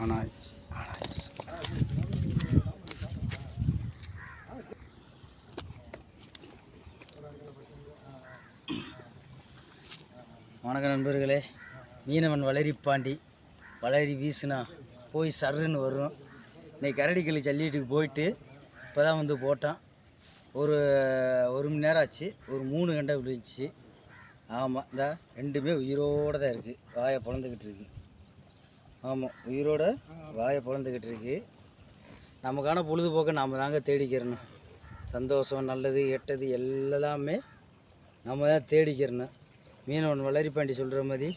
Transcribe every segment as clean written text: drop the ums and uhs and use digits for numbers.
ஆனாச்சு ஆனாச்சு. வணக்கம் நண்பர்களே. மீனவன் வளரிப்பாண்டி வளரி வீசுனா போய் சர்ன்னு வரும். இன்றைக்கி கரடிக்கல்லி ஜல்லிட்டுக்கு போயிட்டு இப்போ தான் வந்து போட்டான். ஒரு மணி நேரம் ஆச்சு. ஒரு 3 கண்டை விழுந்துச்சு. ஆமாம், இந்த ரெண்டுமே உயிரோடு தான் இருக்குது. வாயை பிளந்துக்கிட்டு இருக்கு. ஆமாம், உயிரோட வாயை பிளந்துக்கிட்டு இருக்கு. நமக்கான பொழுதுபோக்கை நாம் தாங்க தேடிக்கிறணும். சந்தோஷம், நல்லது, கெட்டது எல்லாமே நம்ம தான் தேடிக்கிறணும். மீனவன் வளரிப்பாண்டி சொல்கிற மாதிரி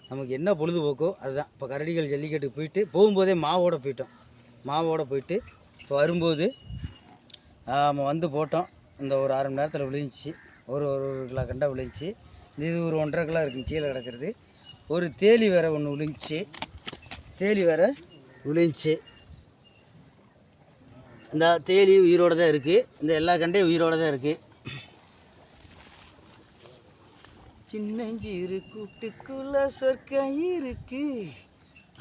நமக்கு என்ன பொழுதுபோக்கோ அதுதான். இப்போ கரடிகள் ஜல்லிக்கட்டுக்கு போயிட்டு போகும்போதே மாவோடு போயிட்டோம். மாவோடு போயிட்டு இப்போ வரும்போது நம்ம வந்து போட்டோம். இந்த ஒரு 1/2 மணி நேரத்தில் விழுந்துச்சு. ஒரு கிலோ கண்டா விழுந்துச்சு. இது ஒரு 1.5 கிலோ இருக்குது கீழே கிடக்கிறது. ஒரு தேலி வேற ஒன்று விழுந்துச்சு. இந்த தேலி உயிரோடு தான் இருக்குது. இந்த எல்லா கண்டையும் உயிரோடு தான் இருக்குது. சின்னஞ்சிறு கூட்டுக்குள்ள சொர்க்கம் இருக்கு.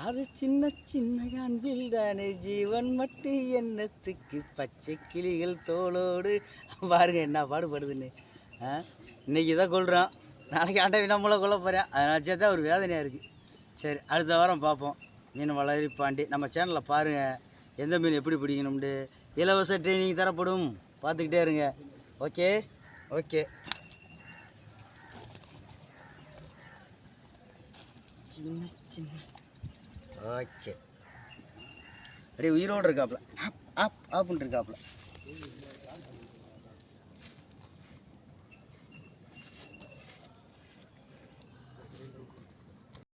அது சின்ன சின்ன அன்பில் தானே ஜீவன் மட்டும் என்னத்துக்கு பச்சை கிளிகள் தோளோடு. பாருங்க என்ன பாடுபடுதுன்னு. இன்றைக்கி தான் கொள்கிறான், நாளைக்கு ஆண்டை நம்மளை கொல்ல போகிறேன். அதை நினச்சா தான் ஒரு வேதனையாக இருக்குது. சரி, அடுத்த வாரம் பார்ப்போம். மீன் வளரிப்பாண்டி நம்ம சேனலில் பாருங்கள். எந்த மீன் எப்படி பிடிக்கணும்னு இலவச ட்ரைனிங் தரப்படும். பார்த்துக்கிட்டே இருங்க. Okay okay. சின்ன சின்ன ஓகே. அப்படியே உயிரோடு இருக்காப்புல. ஆப் ஆப் ஆப்புன்ட்டு இருக்காப்புல.